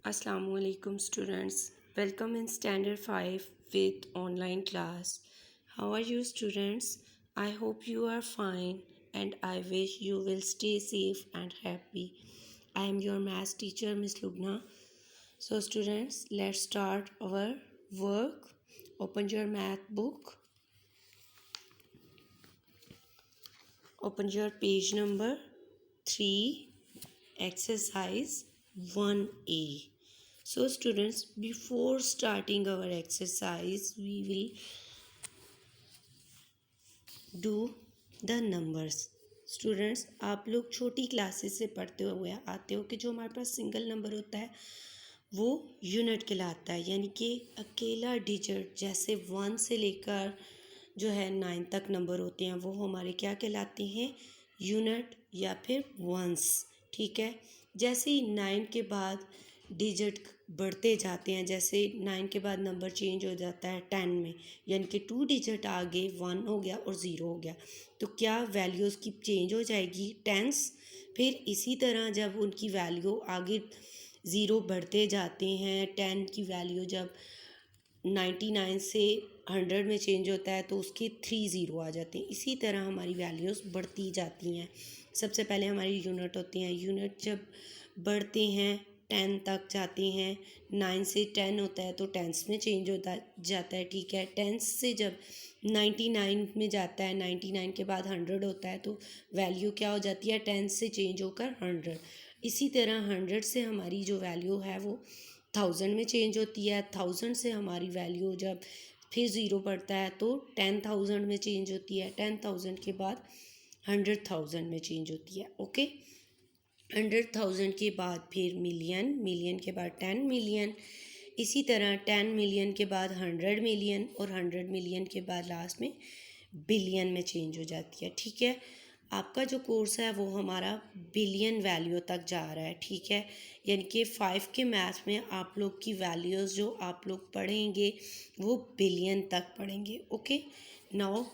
Assalamualaikum students. Welcome in standard 5 with online class. How are you students? I hope you are fine and I wish you will stay safe and happy. I am your math teacher Miss Lubna. So students, let's start our work. Open your math book. Open your page number 3, exercise 1A. So students, before starting our exercise, we will do the numbers. Students, आप लोग छोटी classes से पढ़ते हुए आते हो कि जो हमारे पास सिंगल नंबर होता है वो यूनिट कहलाता है, यानी कि अकेला डिजिट जैसे 1 से लेकर जो है 9 तक नंबर होते हैं वो हमारे क्या कहलाते हैं, यूनिट या फिर वंस। ठीक है, जैसे ही 9 के बाद डिजिट बढ़ते जाते हैं, जैसे 9 के बाद नंबर चेंज हो जाता है 10 में, यानी कि 2 डिजिट आगे 1 हो गया और 0 हो गया, तो क्या वैल्यू उसकी चेंज हो जाएगी, टेंस। फिर इसी तरह जब उनकी वैल्यू आगे 0 बढ़ते जाते हैं, 10 की वैल्यू जब 99 से 100 में चेंज होता है तो उसके 3 ज़ीरो आ जाते हैं। इसी तरह हमारी वैल्यूज़ बढ़ती जाती हैं। सबसे पहले हमारी यूनिट होती हैं, यूनिट जब बढ़ते हैं 10 तक जाते हैं, 9 से 10 होता है तो टेंस में चेंज होता जाता है। ठीक है, टेंस से जब 99 में जाता है, 99 के बाद 100 होता है तो वैल्यू क्या हो जाती है, टेंस से चेंज होकर 100। इसी तरह 100 से हमारी जो वैल्यू है वो 1000 में चेंज होती है। 1000 से हमारी वैल्यू जब फिर 0 पड़ता है तो 10,000 में चेंज होती है। 10,000 के बाद 100,000 में चेंज होती है। ओके, 100,000 के बाद फिर मिलियन, मिलियन के बाद 10 मिलियन, इसी तरह 10 मिलियन के बाद 100 मिलियन और 100 मिलियन के बाद लास्ट में बिलियन में चेंज हो जाती है। ठीक है, आपका जो कोर्स है वो हमारा बिलियन वैल्यू तक जा रहा है। ठीक है, यानी कि 5 के मैथ में आप लोग की वैल्यूज़ जो आप लोग पढ़ेंगे वो बिलियन तक पढ़ेंगे। Okay, now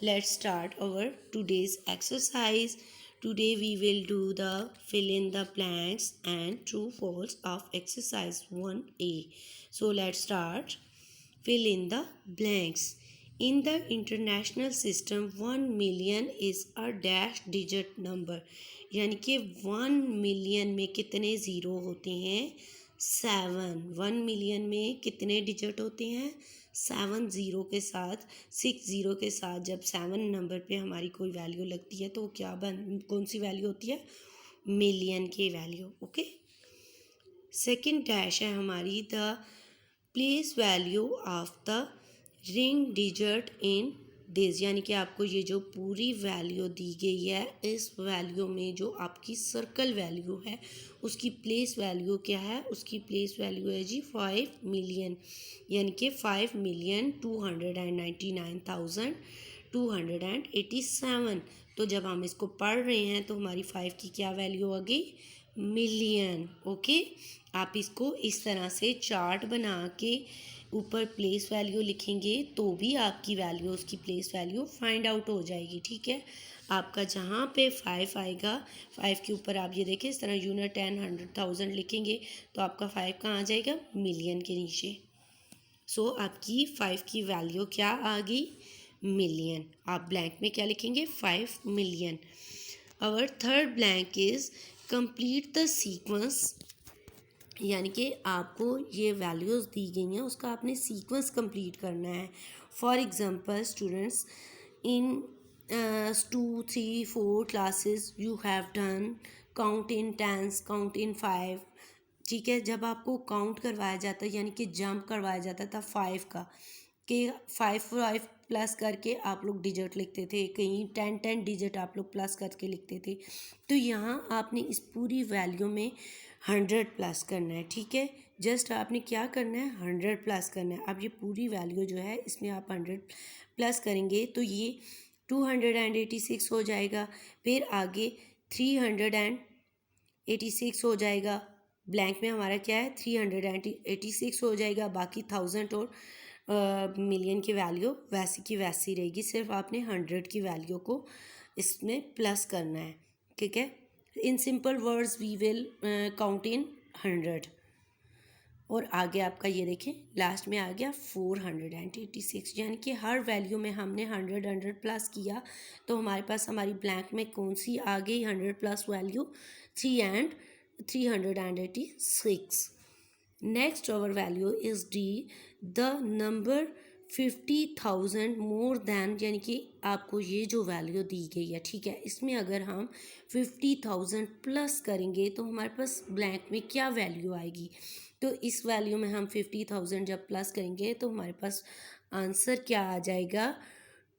let's start our today's exercise. Today we will do the fill in the blanks and true false of exercise 1A. So let's start. Fill in the blanks. In the international system 1 million is a dash digit number. यानी कि 1 million में कितने zero होते हैं, 7। 1 million में कितने digit होते हैं, 7 ज़ीरो के साथ, 6 ज़ीरो के साथ जब 7 नंबर पे हमारी कोई वैल्यू लगती है तो क्या कौन सी वैल्यू होती है, मिलियन की वैल्यू। ओके, सेकंड डैश है हमारी the place value of the ring digit in days, यानी कि आपको ये जो पूरी वैल्यू दी गई है इस वैल्यू में जो आपकी सर्कल वैल्यू है उसकी प्लेस वैल्यू क्या है, उसकी प्लेस वैल्यू है जी 5 मिलियन, यानी कि 5,299,287। तो जब हम इसको पढ़ रहे हैं तो हमारी 5 की क्या वैल्यू आ गई, मिलियन। ओके, आप इसको इस तरह से चार्ट बना के ऊपर प्लेस वैल्यू लिखेंगे तो भी आपकी वैल्यू, उसकी प्लेस वैल्यू फाइंड आउट हो जाएगी। ठीक है, आपका जहाँ पे 5 आएगा, 5 के ऊपर आप ये देखें इस तरह यूनिट 10, 100,000 लिखेंगे तो आपका 5 कहाँ आ जाएगा, मिलियन के नीचे। सो आपकी 5 की वैल्यू क्या आ गई, मिलियन। आप ब्लैंक में क्या लिखेंगे, 5 million. Our third blank is complete the sequence, यानी कि आपको ये वैल्यूज़ दी गई हैं उसका आपने सीक्वेंस कंप्लीट करना है। For example students, in 2, 3, 4 classes you have done count in tens, count in 5। ठीक है, जब आपको काउंट करवाया जाता है यानी कि जंप करवाया जाता था 5 का, कि 5 प्लस करके आप लोग डिजिट लिखते थे, कहीं 10 डिजिट आप लोग प्लस करके लिखते थे, तो यहाँ आपने इस पूरी वैल्यू में 100 प्लस करना है। ठीक है, जस्ट आपने क्या करना है, 100 प्लस करना है। अब ये पूरी वैल्यू जो है इसमें आप 100 प्लस करेंगे तो ये 286 हो जाएगा, फिर आगे 386 हो जाएगा, ब्लैंक में हमारा क्या है 386 हो जाएगा, बाकी 1000 और मिलियन की वैल्यू वैसी की वैसी रहेगी, सिर्फ आपने 100 की वैल्यू को इसमें प्लस करना है। ठीक है, in simple words we will count in 100। और आगे आपका ये देखें लास्ट में आ गया 486, यानी कि हर वैल्यू में हमने 100 प्लस किया तो हमारे पास हमारी ब्लैंक में कौन सी आ गई 100 plus value 386. Next our value is D, the number 50,000 more than, यानी कि आपको ये जो वैल्यू दी गई है, ठीक है, इसमें अगर हम 50,000 प्लस करेंगे तो हमारे पास ब्लैंक में क्या वैल्यू आएगी। तो इस वैल्यू में हम 50,000 जब प्लस करेंगे तो हमारे पास आंसर क्या आ जाएगा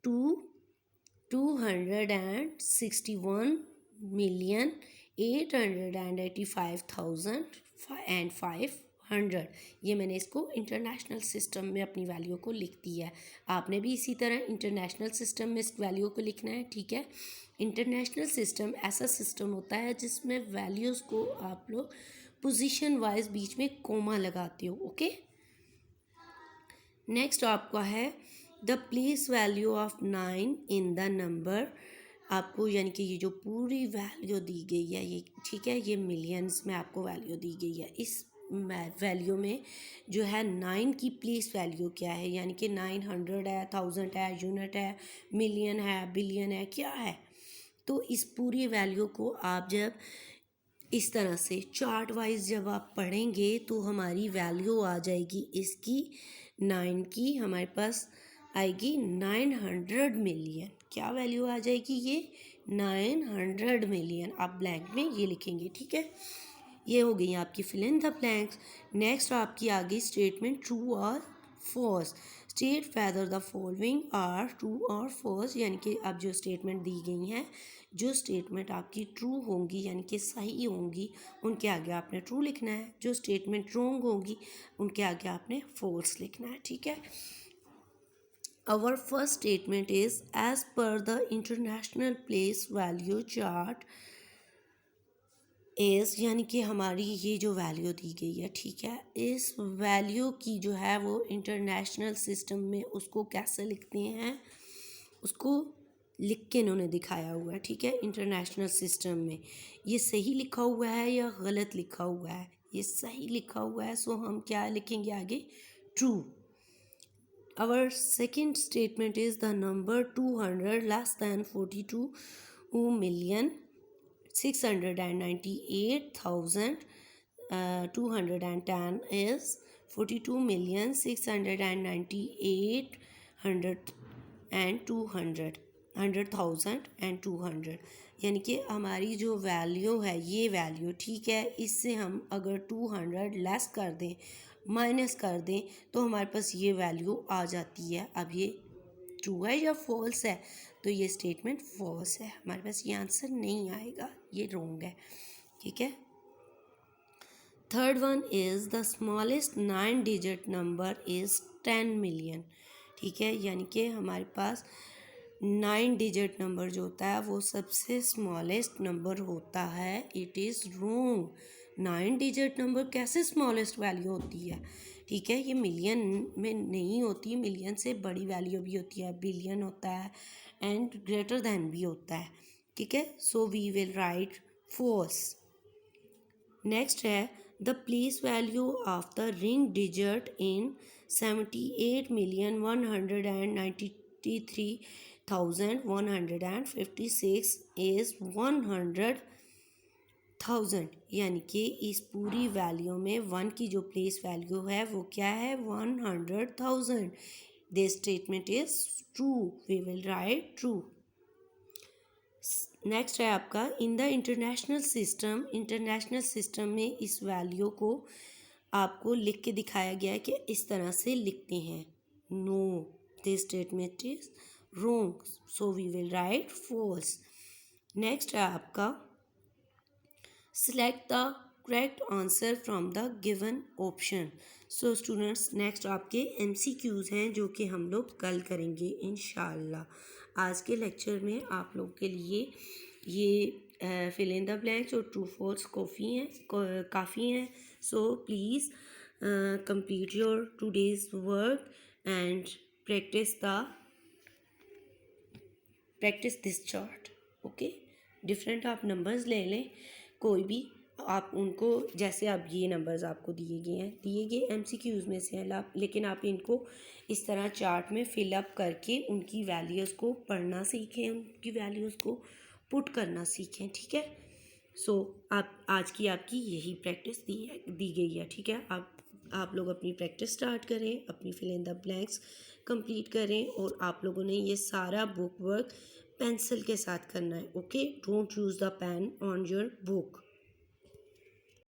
261,885,500. ये मैंने इसको इंटरनेशनल सिस्टम में अपनी वैल्यू को लिख दिया है। आपने भी इसी तरह इंटरनेशनल सिस्टम में इस वैल्यू को लिखना है, ठीक है। इंटरनेशनल सिस्टम ऐसा सिस्टम होता है जिसमें वैल्यूज़ को आप लोग पोजीशन वाइज बीच में कोमा लगाते हो, ओके। नेक्स्ट आपका है the place value of 9 in the number. आपको यानी कि ये जो पूरी वैल्यू दी गई है ये, ठीक है, ये मिलियंस में आपको वैल्यू दी गई है। इस वैल्यू में जो है 9 की प्लेस वैल्यू क्या है, यानी कि 900 है, 1000 है, यूनिट है, मिलियन है, बिलियन है, क्या है। तो इस पूरी वैल्यू को आप जब इस तरह से चार्ट वाइज जब आप पढ़ेंगे तो हमारी वैल्यू आ जाएगी इसकी 9 की, हमारे पास आएगी 900 मिलियन। क्या वैल्यू आ जाएगी ये 900 मिलियन। आप ब्लैंक में ये लिखेंगे, ठीक है। ये हो गई आपकी fill in the blanks. Next आपकी आ गई स्टेटमेंट ट्रू और false. State whether the following are true और फॉल्स, यानी कि अब जो स्टेटमेंट दी गई हैं, जो स्टेटमेंट आपकी ट्रू होंगी यानी कि सही होंगी उनके आगे आपने ट्रू लिखना है, जो स्टेटमेंट रॉन्ग होंगी उनके आगे आपने फॉल्स लिखना है, ठीक है। Our first statement is as per the international place value chart is, यानी कि हमारी ये जो वैल्यू दी गई है, ठीक है, इस वैल्यू की जो है वो इंटरनेशनल सिस्टम में उसको कैसे लिखते हैं, उसको लिख के इन्होंने दिखाया हुआ है, ठीक है। इंटरनेशनल सिस्टम में ये सही लिखा हुआ है या गलत लिखा हुआ है, ये सही लिखा हुआ है, सो हम क्या लिखेंगे आगे true. Our second statement is the number 200 less than 42,698,210 is 42,698,200 यानी कि हमारी जो वैल्यू है ये वैल्यू, ठीक है, इससे हम अगर 200 लेस कर दें, माइनस कर दें तो हमारे पास ये वैल्यू आ जाती है। अब ये ट्रू है या फॉल्स है, तो ये स्टेटमेंट फॉल्स है, हमारे पास ये आंसर नहीं आएगा, ये रॉन्ग है, ठीक है। Third one is the smallest 9 digit number is 10 million, ठीक है, यानी कि हमारे पास 9 डिजिट नंबर जो होता है वो सबसे स्मॉलेस्ट नंबर होता है। It is wrong. 9 digit number कैसे स्मॉलेस्ट वैल्यू होती है, ठीक है, ये मिलियन में नहीं होती, मिलियन से बड़ी वैल्यू भी होती है, बिलियन होता है एंड ग्रेटर दैन भी होता है, ठीक है। So we will write false. Next है the place value of the ring digit in 78,193,156 is 100,000, यानी कि इस पूरी वैल्यू में 1 की जो प्लेस वैल्यू है वो क्या है 100,000। This statement is true, we will write true. Next है आपका in the international system. International system में इस वैल्यू को आपको लिख के दिखाया गया है कि इस तरह से लिखते हैं। No, this statement is wrong, so we will write false. Next है आपका select the correct answer from the given option. So students next आपके MCQs हैं जो कि हम लोग कल करेंगे इंशाल्लाह। आज के लेक्चर में आप लोग के लिए ये फिल इन द ब्लैंक्स और ट्रू फॉल्स काफ़ी हैं। So please complete your today's work and practice this chart, okay. Different आप नंबर्स ले लें, कोई भी आप उनको, जैसे अब ये नंबर्स आपको दिए गए MCQs में से हैं, लेकिन आप इनको इस तरह चार्ट में फिलअप करके उनकी वैल्यूज़ को पढ़ना सीखें, उनकी वैल्यूज़ को पुट करना सीखें, ठीक है। सो आप आज की आपकी यही प्रैक्टिस दी गई है, ठीक है। आप लोग अपनी प्रैक्टिस स्टार्ट करें, अपनी fill in the blanks complete करें, और आप लोगों ने ये सारा बुक वर्क पेंसिल के साथ करना है, okay. Don't use the pain on your book.